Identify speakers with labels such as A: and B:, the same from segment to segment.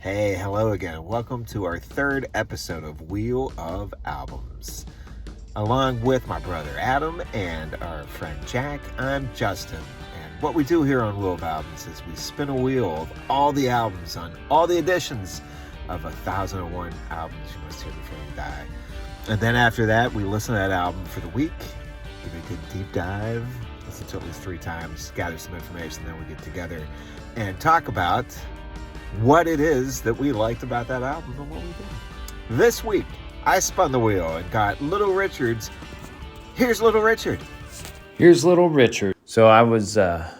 A: Hey, hello again. Welcome to our third episode of Wheel of Albums. Along with my brother Adam and our friend Jack, I'm Justin. And what we do here on Wheel of Albums is we spin a wheel of all the albums on all the editions of 1001 albums you must hear before you die. And then after that, we listen to that album for the week, give it a good deep dive, listen to it at least 3 times, gather some information, then we get together and talk about what it is that we liked about that album and what we did. This week, I spun the wheel and got Little Richard's Here's Little Richard.
B: Here's Little Richard. So I was a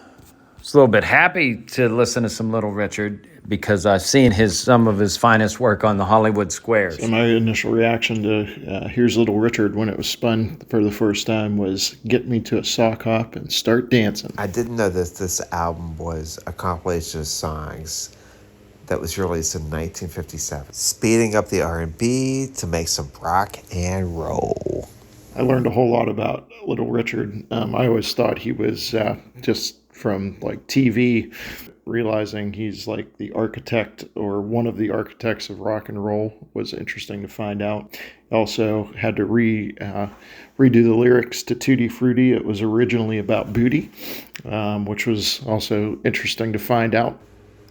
B: little bit happy to listen to some Little Richard because I've seen some of his finest work on the Hollywood Squares.
C: So my initial reaction to Here's Little Richard when it was spun for the first time was get me to a sock hop and start dancing.
A: I didn't know that this album was a compilation of songs that was released in 1957, speeding up the R&B to make some rock and roll.
C: I learned a whole lot about Little Richard. I always thought he was just from like TV, realizing he's like the architect or one of the architects of rock and roll was interesting to find out. Also had to redo the lyrics to Tutti Frutti. It was originally about booty, which was also interesting to find out.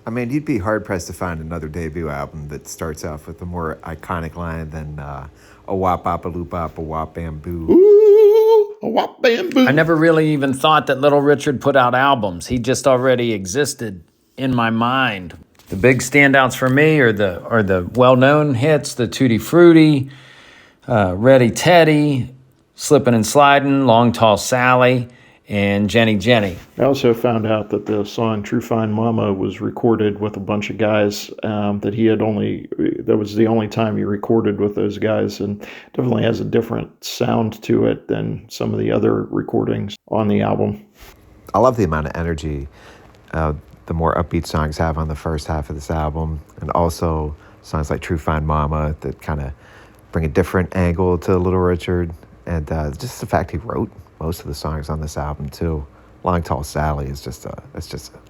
A: I mean, you'd be hard-pressed to find another debut album that starts off with a more iconic line than a wop bop a loop bop a wop bamboo.
C: Ooh, a wop bamboo.
B: I never really even thought that Little Richard put out albums. He just already existed in my mind. The big standouts for me are the well-known hits, the Tutti Frutti, Ready Teddy, Slippin' and Slidin', Long Tall Sally, and Jenny Jenny.
C: I also found out that the song True Fine Mama was recorded with a bunch of guys that was the only time he recorded with those guys, and definitely has a different sound to it than some of the other recordings on the album.
A: I love the amount of energy the more upbeat songs have on the first half of this album, and also songs like True Fine Mama that kind of bring a different angle to Little Richard, and just the fact he wrote most of the songs on this album too. Long Tall Sally is just a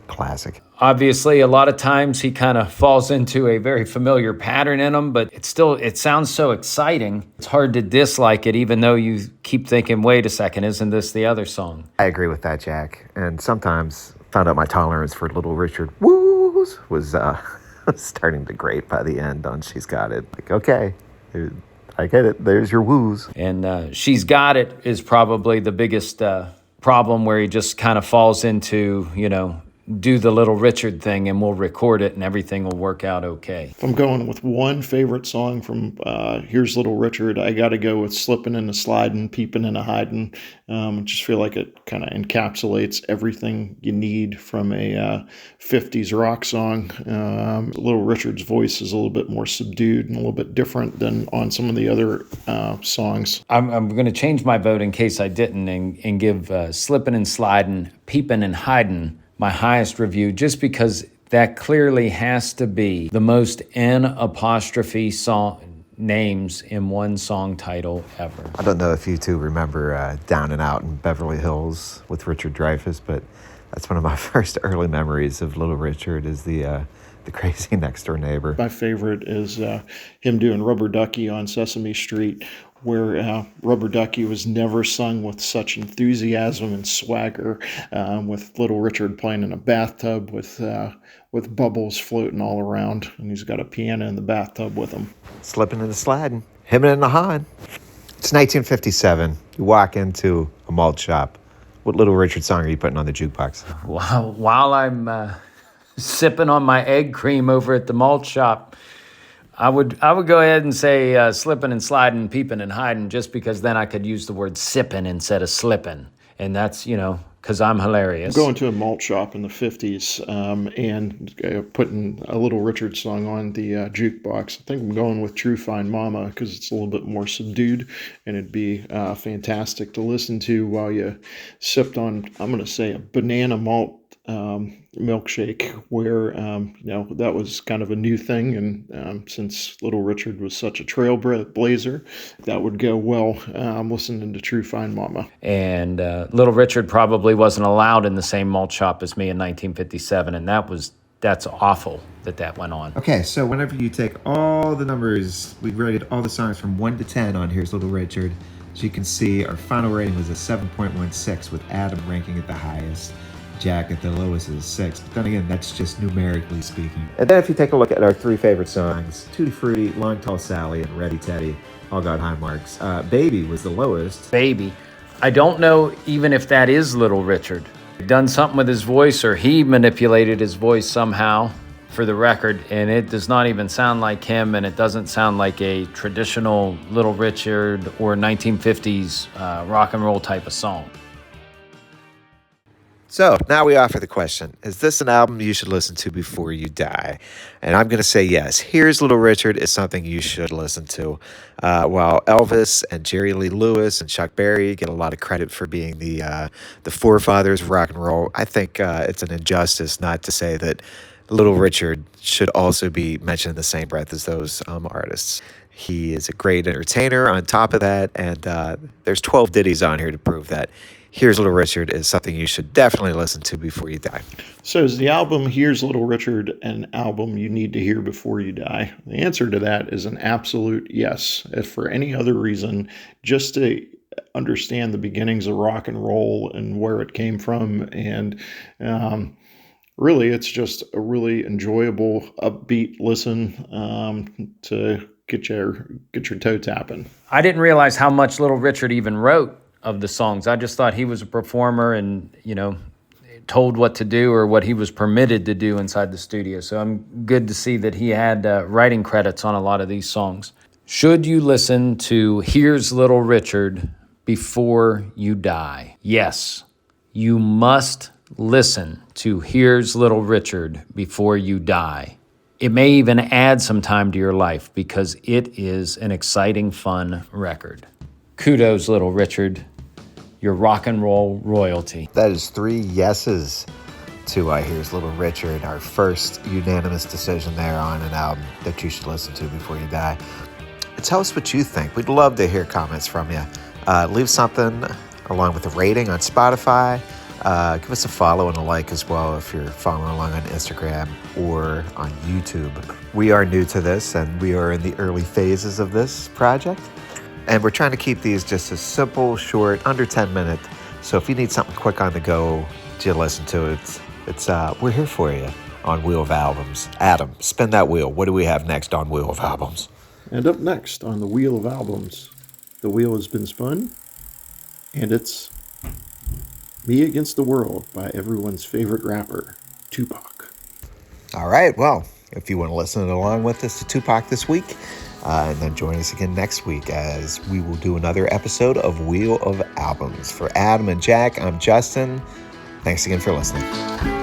A: classic.
B: Obviously, a lot of times he kind of falls into a very familiar pattern in them, but it sounds so exciting. It's hard to dislike it, even though you keep thinking, wait a second, isn't this the other song?
A: I agree with that, Jack. And sometimes found out my tolerance for Little Richard woos was starting to grate by the end on She's Got It. Like, okay, I get it. There's your woos.
B: And She's Got It is probably the biggest problem, where he just kind of falls into, do the Little Richard thing and we'll record it and everything will work out okay.
C: If I'm going with one favorite song from Here's Little Richard, I got to go with Slippin' and a Slidin', Peepin' and a Hidin'. I just feel like it kind of encapsulates everything you need from a 50s rock song. Little Richard's voice is a little bit more subdued and a little bit different than on some of the other songs.
B: I'm going to change my vote in case I didn't and give Slippin' and Slidin', Peepin' and Hidin' my highest review, just because that clearly has to be the most N' song names in one song title ever.
A: I don't know if you two remember Down and Out in Beverly Hills with Richard Dreyfuss, but that's one of my first early memories of Little Richard is the crazy next door neighbor.
C: My favorite is him doing Rubber Ducky on Sesame Street, where Rubber Ducky was never sung with such enthusiasm and swagger, with Little Richard playing in a bathtub with bubbles floating all around, and he's got a piano in the bathtub with him.
A: Slipping and sliding, him and the Han. It's 1957. You walk into a malt shop. What Little Richard song are you putting on the jukebox?
B: While I'm sipping on my egg cream over at the malt shop, I would go ahead and say Slippin' and Slidin', Peepin' and Hidin', just because then I could use the word sippin' instead of slippin'. And that's, because I'm hilarious.
C: Going to a malt shop in the 50s and putting a Little Richard song on the jukebox. I think I'm going with True Fine Mama because it's a little bit more subdued, and it'd be fantastic to listen to while you sipped on, I'm going to say, a banana malt milkshake, where that was kind of a new thing, and since Little Richard was such a trailblazer, that would go well listening to True Fine Mama.
B: And Little Richard probably wasn't allowed in the same malt shop as me in 1957, and that was that's awful that went on.
A: Okay, so whenever you take all the numbers, we rated all the songs from 1 to 10 on Here's Little Richard. As you can see, our final rating was a 7.16, with Adam ranking at the highest, Jack at the lowest is 6. But then again, that's just numerically speaking. And then if you take a look at our 3 favorite songs, Tutti Frutti, Long Tall Sally, and Ready Teddy, all got high marks. Baby was the lowest.
B: Baby. I don't know even if that is Little Richard. Done something with his voice, or he manipulated his voice somehow, for the record, and it does not even sound like him, and it doesn't sound like a traditional Little Richard or 1950s rock and roll type of song.
A: So now we offer the question, is this an album you should listen to before you die? And I'm going to say yes. Here's Little Richard is something you should listen to. While Elvis and Jerry Lee Lewis and Chuck Berry get a lot of credit for being the forefathers of rock and roll, I think it's an injustice not to say that Little Richard should also be mentioned in the same breath as those artists. He is a great entertainer on top of that, and there's 12 ditties on here to prove that. Here's Little Richard is something you should definitely listen to before you die.
C: So is the album Here's Little Richard an album you need to hear before you die? The answer to that is an absolute yes. If for any other reason, just to understand the beginnings of rock and roll and where it came from, and really it's just a really enjoyable, upbeat listen to get your toe tapping.
B: I didn't realize how much Little Richard even wrote of the songs. I just thought he was a performer and, told what to do or what he was permitted to do inside the studio. So I'm good to see that he had writing credits on a lot of these songs. Should you listen to Here's Little Richard before you die? Yes, you must listen to Here's Little Richard before you die. It may even add some time to your life because it is an exciting, fun record. Kudos, Little Richard. You're rock and roll royalty.
A: That is 3 yeses to Here's Little Richard, our first unanimous decision there on an album that you should listen to before you die. Tell us what you think. We'd love to hear comments from you. Leave something along with a rating on Spotify. Give us a follow and a like as well if you're following along on Instagram or on YouTube. We are new to this and we are in the early phases of this project. And we're trying to keep these just as simple, short, under 10 minutes. So if you need something quick on the go to listen to, we're here for you on Wheel of Albums. Adam, spin that wheel. What do we have next on Wheel of Albums?
C: And up next on the Wheel of Albums, the wheel has been spun, and it's Me Against the World by everyone's favorite rapper, Tupac.
A: All right, well, if you want to listen along with us to Tupac this week, and then join us again next week as we will do another episode of Wheel of Albums. For Adam and Jack, I'm Justin. Thanks again for listening.